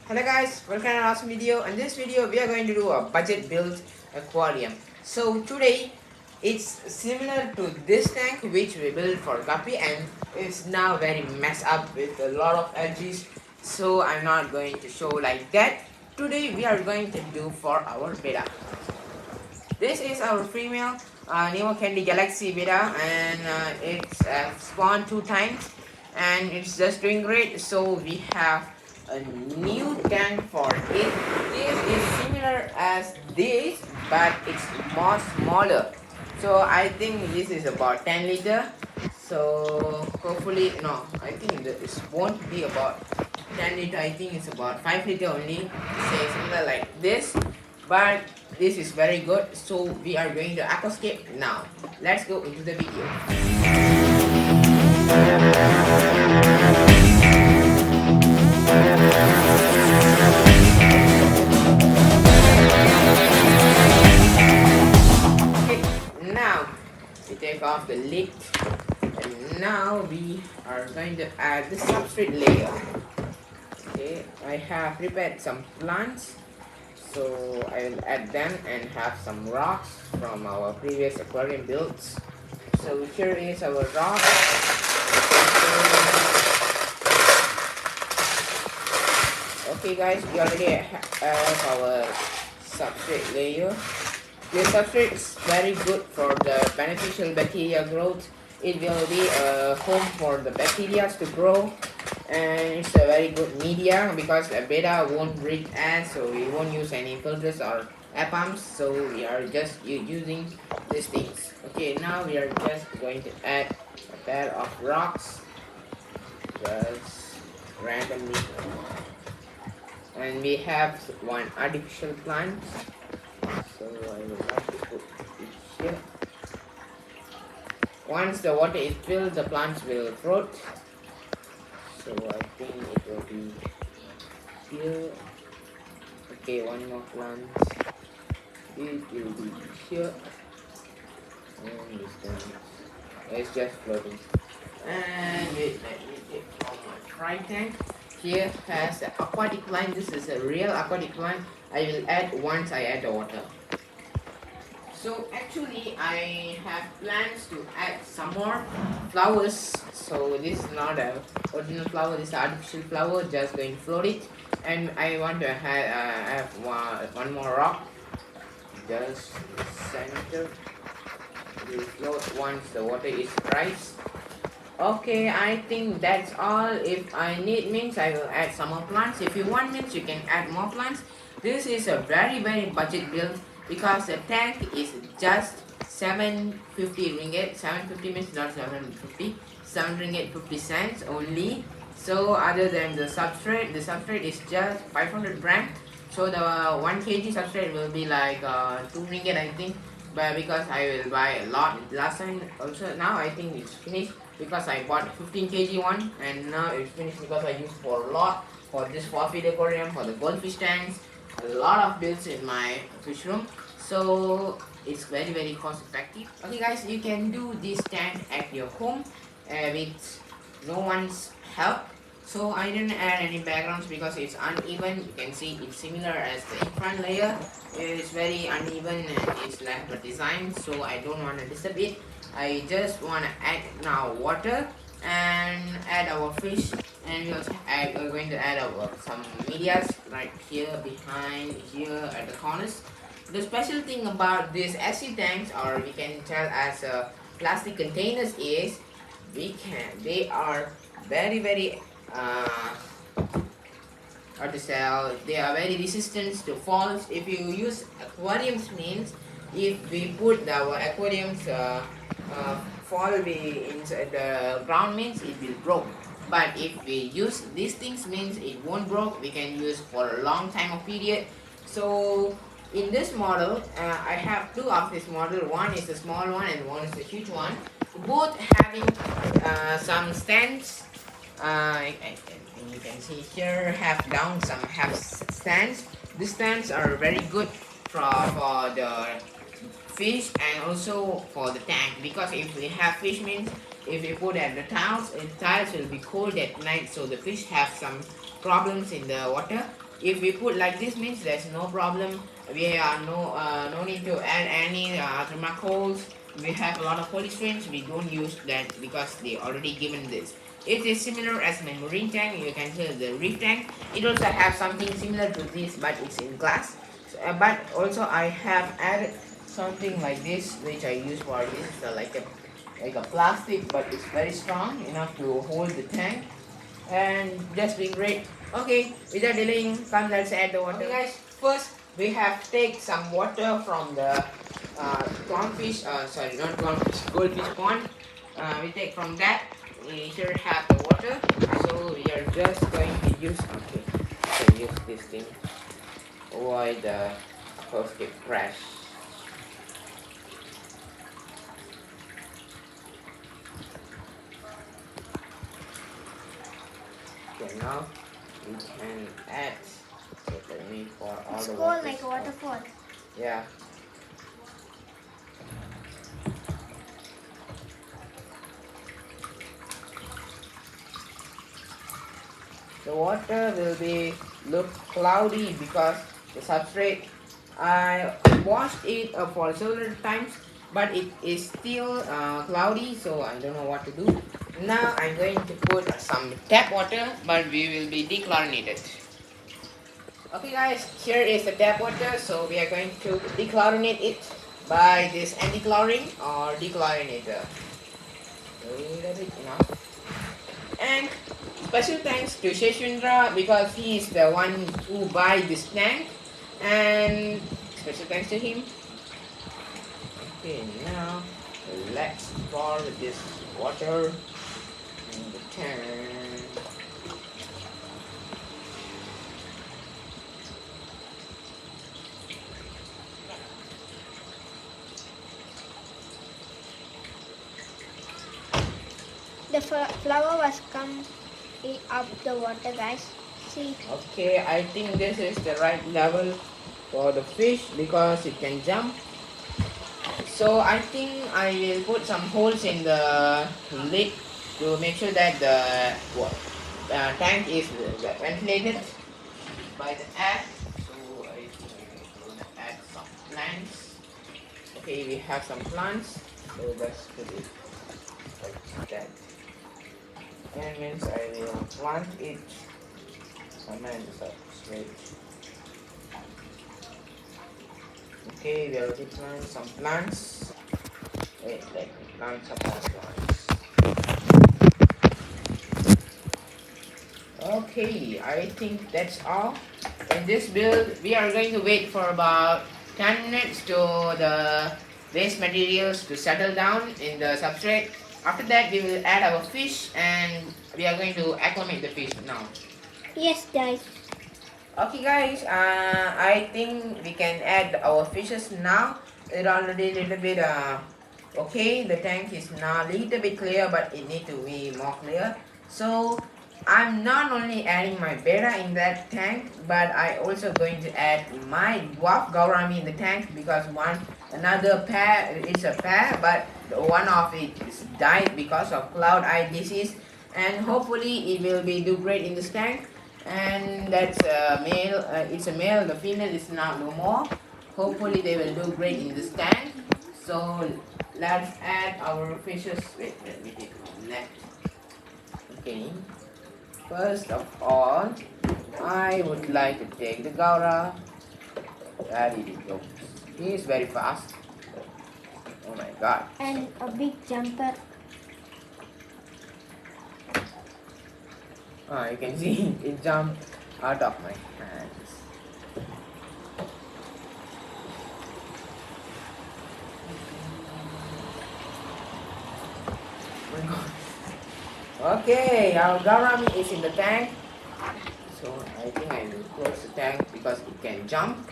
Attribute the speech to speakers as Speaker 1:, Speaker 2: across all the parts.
Speaker 1: Hello guys, welcome to an awesome video. In this video we are going to do a budget built aquarium. So today it's similar to this tank which we built for guppy, and it's now very messed up with a lot of edges, so I'm not going to show like that. Today we are going to do for our beta. This is our female Nemo Candy Galaxy beta, and it's spawned 2 times and it's just doing great. So we have a new tank for it. This is similar as this, but it's more smaller. So I think this is about 10 liter. So hopefully, no, I think it won't be about 10 liter. I think it's about 5 liter only. Say similar like this, but this is very good. So we are going to aquascape now. Let's go into the video. Okay, now we take off the lid, and now we are going to add the substrate layer. Okay, I have prepared some plants, so I will add them and have some rocks from our previous aquarium builds. So here is our rock. Okay guys, we already have our substrate layer. This substrate is very good for the beneficial bacteria growth. It will be a home for the bacteria to grow, and it's a very good media because the beta won't breathe air, so we won't use any filters or air pumps, so we are just using these things. Okay, now we are just going to add a pair of rocks just randomly, and we have one artificial plant, so I would like to put it here. Once the water is filled, the plants will float. So I think it will be here. Okay, one more plant. It will be here. And this one, it's just floating. And wait, let me get on my fry tank. Here has the aquatic plant. This is a real aquatic plant. I will add once I add the water. So actually I have plans to add some more flowers. So this is not a original flower, this is artificial flower, just going to float it. And I want to have one more rock, just center. It will float once the water is rise. Okay, I think that's all. If I need means I will add some more plants. If you want means you can add more plants. This is a very budget build, because the tank is just 750 ringgit. 750 means not 750, 7 ringgit 50 cents only. So other than the substrate is just 500 gram. So the 1 kg substrate will be like 2 ringgit I think. But because I will buy a lot last time also, now I think it's finished because I bought 15 kg one, and now it's finished because I used for a lot for this 4-feet aquarium, for the goldfish tanks, a lot of builds in my fish room. So it's very cost effective. Okay guys, you can do this tank at your home with no one's help. So I didn't add any backgrounds because it's uneven. You can see it's similar as the in-front layer. It's very uneven and it's like a design, so I don't want to disturb it. I just want to add now water and add our fish, and we're going to add our some medias right here, behind here at the corners. The special thing about these SC tanks, or we can tell as plastic containers, is they are very how to say, they are very resistant to falls. If you use aquariums means, if we put our aquariums fall inside the ground means it will broke. But if we use these things means it won't broke. We can use for a long time of period. So in this model, I have two of this model. One is the small one and one is the huge one. Both having some stands. You can see here have stands. These stands are very good for the fish and also for the tank, because if we have fish means if we put at the tiles will be cold at night, so the fish have some problems in the water. if we put like this means there's no problem. We are no need to add any thermocols. We have a lot of polystreams. We don't use that because they already given this. It is similar as my marine tank. You can see the reef tank. It also have something similar to this, but it's in glass. But also I have added something like this, which I use for this. So like a plastic, but it's very strong enough to hold the tank, and just being great. Okay, without delaying, come let's add the water. Okay guys, first we have take some water from the clownfish, sorry not clownfish, goldfish pond. We take from that. We here have the water, so we are just going to use, okay, so use this thing, avoid the first crash. Okay, now we can add separately for all
Speaker 2: it's
Speaker 1: the
Speaker 2: cold
Speaker 1: water.
Speaker 2: like a waterfall.
Speaker 1: Yeah. The water will be look cloudy because the substrate, I washed it for several times, but it is still cloudy, so I don't know what to do. Now I'm going to put some tap water, but we will be dechlorinated. Okay guys, here is the tap water, so we are going to dechlorinate it by this anti-chlorine or dechlorinator. A little bit enough. And special thanks to Sheshwindra because he is the one who buy this tank, and special thanks to him. Okay, now let's pour this water in the tank.
Speaker 2: The flower was come up the water, guys. See.
Speaker 1: Okay, I think this is the right level for the fish because it can jump. So I think I will put some holes in the lid to make sure that the tank is ventilated by the air. So I think I will add some plants. Okay, we have some plants, so let's put it like that. And means I will plant it somewhere in the substrate. Okay, we already plant some plants. Wait, let me plant some more plants. Okay, I think that's all. In this build, we are going to wait for about 10 minutes to the waste materials to settle down in the substrate. After that, we will add our fish and we are going to acclimate the fish now.
Speaker 2: Yes, guys.
Speaker 1: Okay guys, I think we can add our fishes now. It's already a little bit okay. The tank is now a little bit clear, but it needs to be more clear. So I'm not only adding my beta in that tank, but I also going to add my dwarf gourami in the tank because another pair is a pair, but one of it is died because of cloud eye disease, and hopefully it will be do great in this tank. And that's a male, it's a male, the female is now no more. Hopefully they will do great in this tank. So let's add our fishes. Wait, let me take one net. Okay, first of all, I would like to take the gaura. There it goes. He is very fast. Oh my god.
Speaker 2: And a big jumper.
Speaker 1: You can see it jumped out of my hands. Oh my god. Okay, our gourami is in the tank. So I think I will close the tank because it can jump.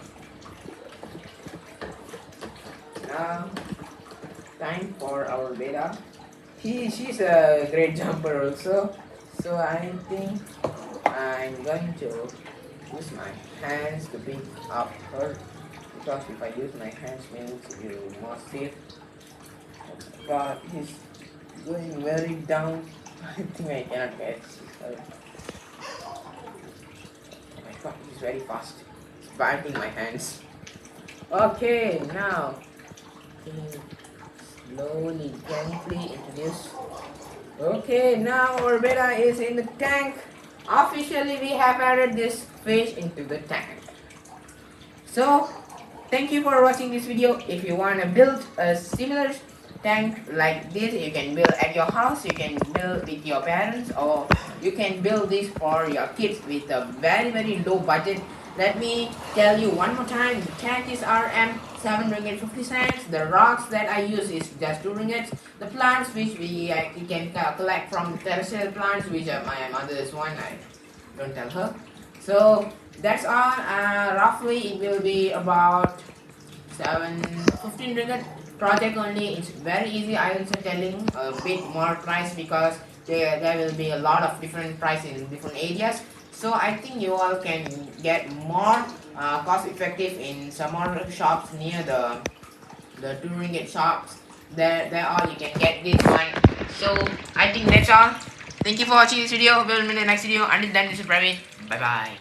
Speaker 1: Now, time for our beta. She's a great jumper also. So I think I'm going to use my hands to pick up her, because if I use my hands means it will be more safe. But he's going very down. I think I cannot catch her. Oh my god, he's very fast. It's biting my hands. Okay, now slowly, gently introduce. Okay, now our beta is in the tank. Officially, we have added this fish into the tank. So, thank you for watching this video. If you want to build a similar tank like this, you can build at your house, you can build with your parents, or you can build this for your kids with a very low budget. Let me tell you one more time, the tank is RM 7 ringgit 50 cents. The rocks that I use is just 2 ringgits. The plants which we can collect from terrestrial plants, which are my mother's one, I don't tell her. So that's all. Roughly it will be about 15 ringgit. Project only. It's very easy. I also telling a bit more price because there will be a lot of different price in different areas. So I think you all can get more cost effective in some more shops near the 2 ringgit shops. There all you can get this one. So I think that's all. Thank you for watching this video. We'll meet in the next video. Until then, this is Praveen. Bye bye.